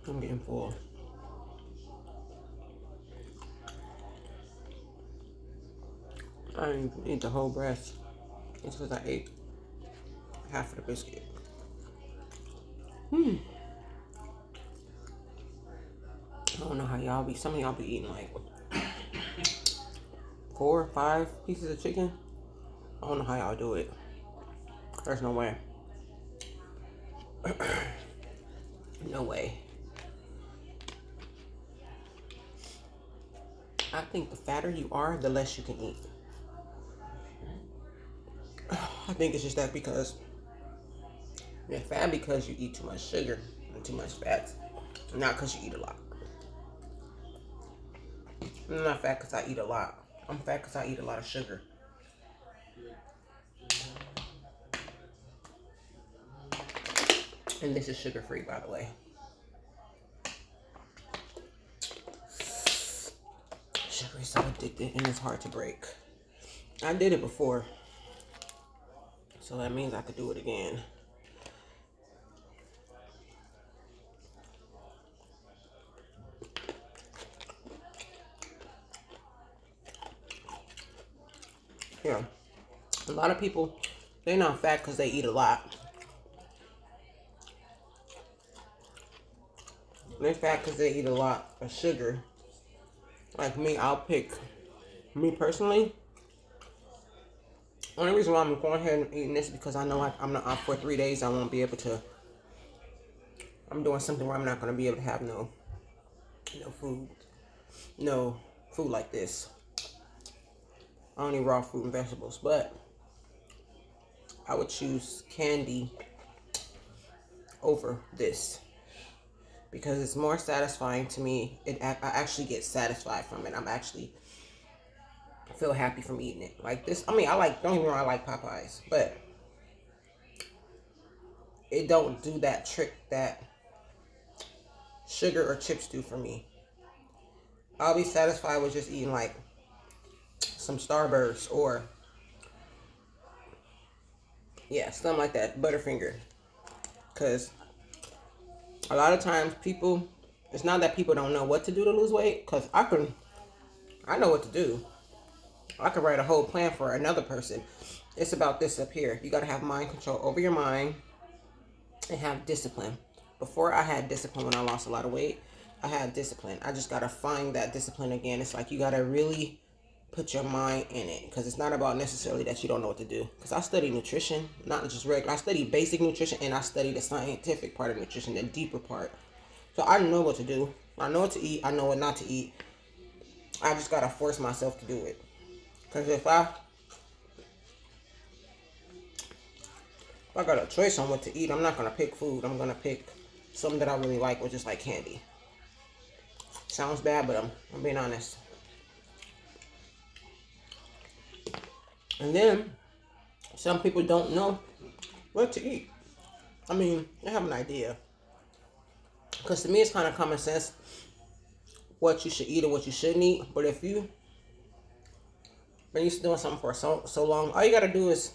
I'm getting full. I didn't even eat the whole breast. It's because I ate half of the biscuit. I don't know how y'all be. Some of y'all be eating like 4 or 5 pieces of chicken. I don't know how y'all do it. There's no way. No way. I think the fatter you are, the less you can eat. I think it's just that because you're fat because you eat too much sugar and too much fat, not because you eat a lot. I'm not fat because I eat a lot. I'm fat because I eat a lot of sugar. And this is sugar free, by the way. Sugar is so addictive and it's hard to break. I did it before, so that means I could do it again. Yeah, a lot of people, they're not fat because they eat a lot. They're fat because they eat a lot of sugar. Like me, I'll pick, me personally, only reason why I'm going ahead and eating this is because I know I'm not off for 3 days. I won't be able to, I'm doing something where I'm not going to be able to have no food like this. I don't eat raw fruit and vegetables, but I would choose candy over this because it's more satisfying to me. I actually get satisfied from it. I feel happy from eating it. Like this, I mean, don't get me wrong, I like Popeyes, but it don't do that trick that sugar or chips do for me. I'll be satisfied with just eating like some Starburst or, yeah, something like that, Butterfinger. Because a lot of times people, it's not that people don't know what to do to lose weight, because I know what to do. I could write a whole plan for another person. It's about this up here. You got to have mind control over your mind and have discipline. Before I had discipline when I lost a lot of weight, I had discipline. I just got to find that discipline again. It's like you got to really put your mind in it, because it's not about necessarily that you don't know what to do. Because I study nutrition, not just regular. I study basic nutrition and I study the scientific part of nutrition, the deeper part. So I know what to do. I know what to eat. I know what not to eat. I just got to force myself to do it. Because if I got a choice on what to eat, I'm not going to pick food. I'm going to pick something that I really like, which is like candy. Sounds bad, but I'm being honest. And then, some people don't know what to eat. I mean, they have an idea. Because to me, it's kind of common sense what you should eat or what you shouldn't eat. But if you've been used to doing something for so long, all you got to do is,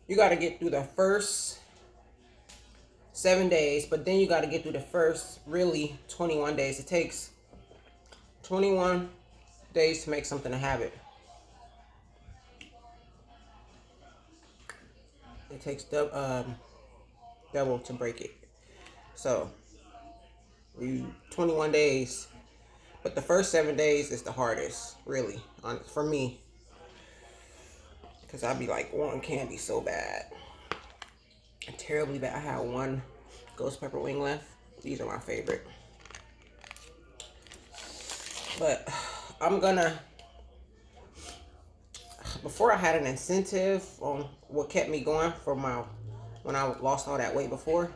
you got to get through the first 7 days, but then you got to get through the first, really, 21 days. It takes 21 days to make something a habit. It takes double to break it. So, 21 days, but the first 7 days is the hardest, really, for me. Because I'd be like wanting candy so bad. Terribly bad. I had one ghost pepper wing left. These are my favorite. But I'm gonna, before I had an incentive on what kept me going for when I lost all that weight before.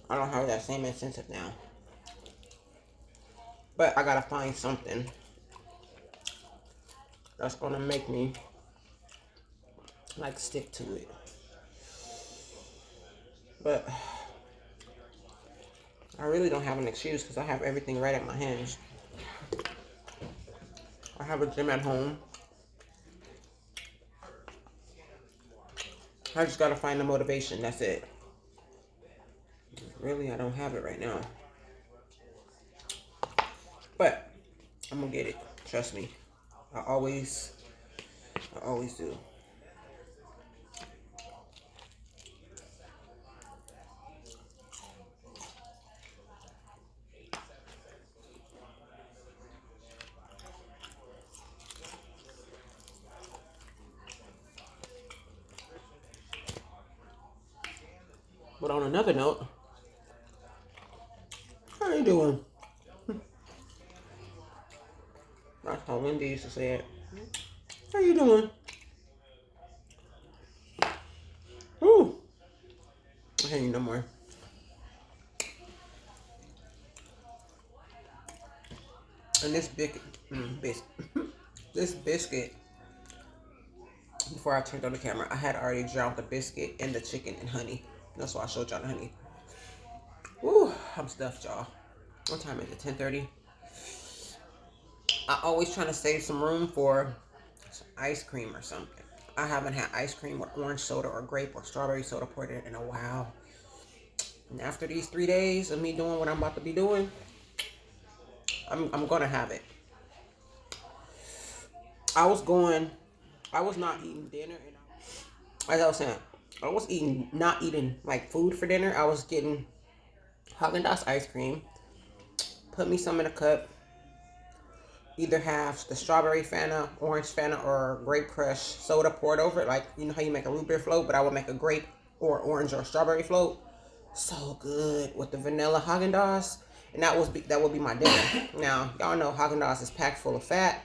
I don't have that same incentive now. But I gotta find something that's gonna make me like stick to it. But I really don't have an excuse because I have everything right at my hands. I have a gym at home. I just gotta find the motivation, that's it. Really, I don't have it right now. But I'm gonna get it. Trust me. I always do. But on another note, how you doing? That's how Wendy used to say it. How you doing? Ooh, I can't eat no more. And this this biscuit, before I turned on the camera, I had already drowned the biscuit and the chicken in honey. That's why I showed y'all the honey. Ooh, I'm stuffed, y'all. What time is it? 10:30. I always trying to save some room for some ice cream or something. I haven't had ice cream with orange soda or grape or strawberry soda poured in a while. And after these 3 days of me doing what I'm about to be doing, I'm gonna have it. I was not eating dinner, and as I was saying, I was not eating like food for dinner. I was getting Haagen-Dazs ice cream, put me some in a cup, either have the strawberry Fanta, orange Fanta, or grape crush soda poured over it. Like, you know how you make a root beer float, but I would make a grape or orange or strawberry float. So good with the vanilla Haagen-Dazs. And that would be my dinner. Now, y'all know Haagen-Dazs is packed full of fat,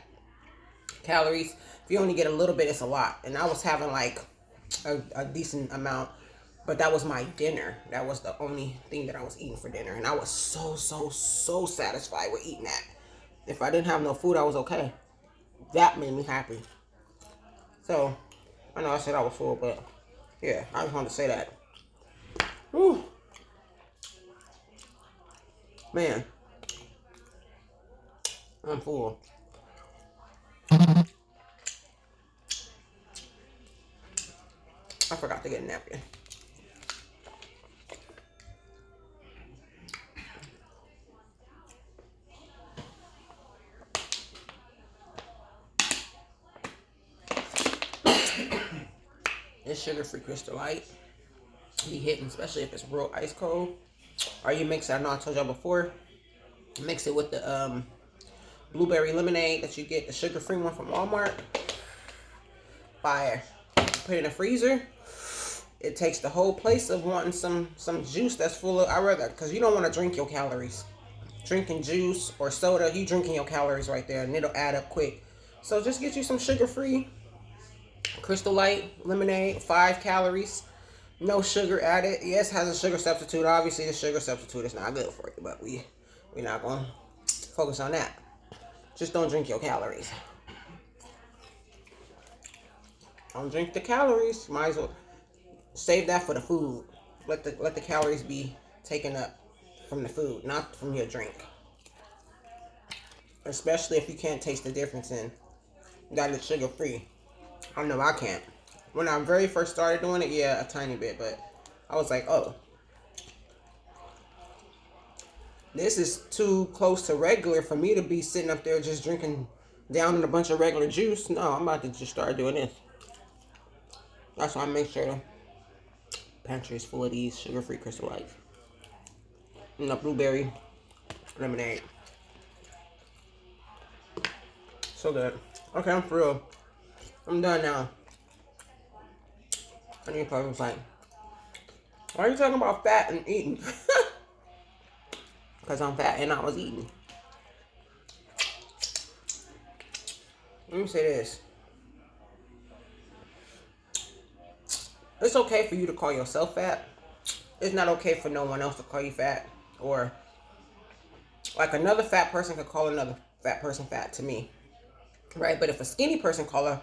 calories. If you only get a little bit, it's a lot. And I was having like a decent amount, but that was my dinner. That was the only thing that I was eating for dinner. And I was so satisfied with eating that. If I didn't have no food, I was okay. That made me happy. So, I know I said I was full, but yeah, I just wanted to say that. Whew. Man, I'm full. I forgot to get a napkin. This sugar-free Crystal Light be hitting, especially if it's real ice cold. Or you mix it, I know I told y'all before, mix it with the blueberry lemonade that you get, the sugar-free one from Walmart. Fire. Put it in the freezer. It takes the whole place of wanting some juice that's full of, because you don't want to drink your calories. Drinking juice or soda, you drinking your calories right there, and it'll add up quick. So just get you some sugar-free Crystal Light lemonade, 5 calories, no sugar added. Yes, has a sugar substitute. Obviously, the sugar substitute is not good for you, but we're not going to focus on that. Just don't drink your calories. Don't drink the calories. Might as well save that for the food. Let the calories be taken up from the food, not from your drink. Especially if you can't taste the difference in that it's sugar free. I know I can't. When I very first started doing it, yeah, a tiny bit, but I was like, oh, this is too close to regular for me to be sitting up there just drinking down in a bunch of regular juice. No, I'm about to just start doing this. That's why I make sure the pantry is full of these sugar-free Crystal Lights. And the blueberry lemonade. So good. Okay, I'm for real. I'm done now. I need to was like, why are you talking about fat and eating? Because I'm fat and I was eating. Let me say this. It's okay for you to call yourself fat. It's not okay for no one else to call you fat. Or, like, another fat person could call another fat person fat to me. Right? But if a skinny person call a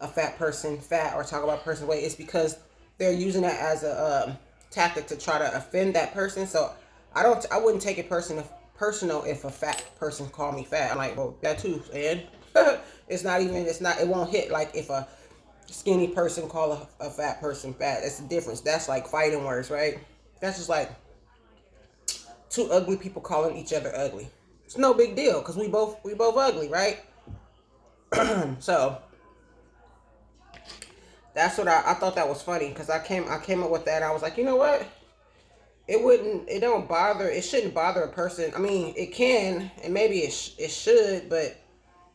fat person fat or talk about a person's weight, it's because they're using that as a tactic to try to offend that person. So I wouldn't take it personal if a fat person called me fat. I'm like, well, that too, and it won't hit like if a skinny person call a fat person fat. That's the difference. That's like fighting words, right? That's just like two ugly people calling each other ugly. It's no big deal because we both ugly, right? So that's what I thought that was funny because I came up with that. I was like, you know what? It shouldn't bother a person. I mean, it can, and maybe it should, but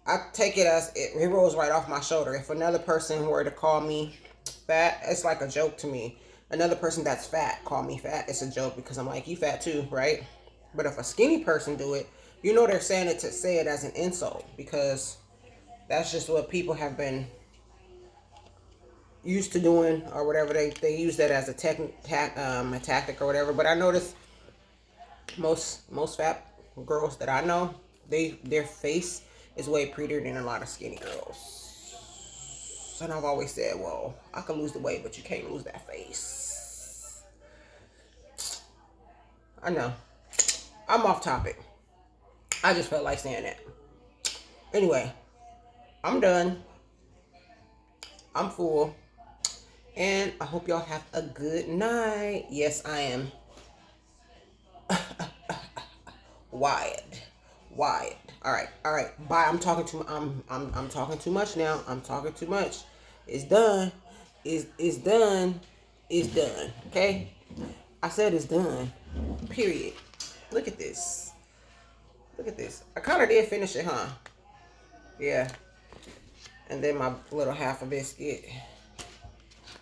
I take it as it rolls right off my shoulder. If another person were to call me fat, it's like a joke to me. Another person that's fat call me fat, it's a joke because I'm like, you fat too, right? But if a skinny person do it, you know they're saying it to say it as an insult because that's just what people have been used to doing or whatever. They use that as a tactic or whatever. But I noticed most fat girls that I know, their face is way prettier than a lot of skinny girls. And I've always said, well, I can lose the weight, but you can't lose that face. I know. I'm off topic. I just felt like saying that. Anyway, I'm done. I'm full. And I hope y'all have a good night. Yes, I am wired. Wired. All right. Bye. I'm talking too much now. I'm talking too much. It's done. It's done. It's done. Okay? I said it's done. Period. Look at this. Look at this. I kind of did finish it, huh? Yeah. And then my little half a biscuit.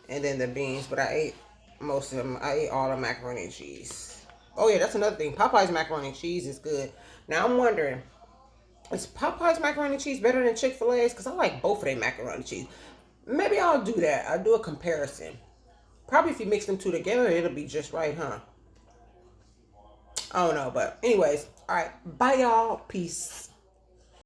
And then the beans. But I ate most of them. I ate all the macaroni and cheese. Oh, yeah. That's another thing. Popeyes macaroni and cheese is good. Now, I'm wondering, is Popeyes macaroni and cheese better than Chick-fil-A's? Because I like both of their macaroni and cheese. Maybe I'll do that. I'll do a comparison. Probably if you mix them two together, it'll be just right, huh? I don't know. But anyways, all right. Bye, y'all. Peace.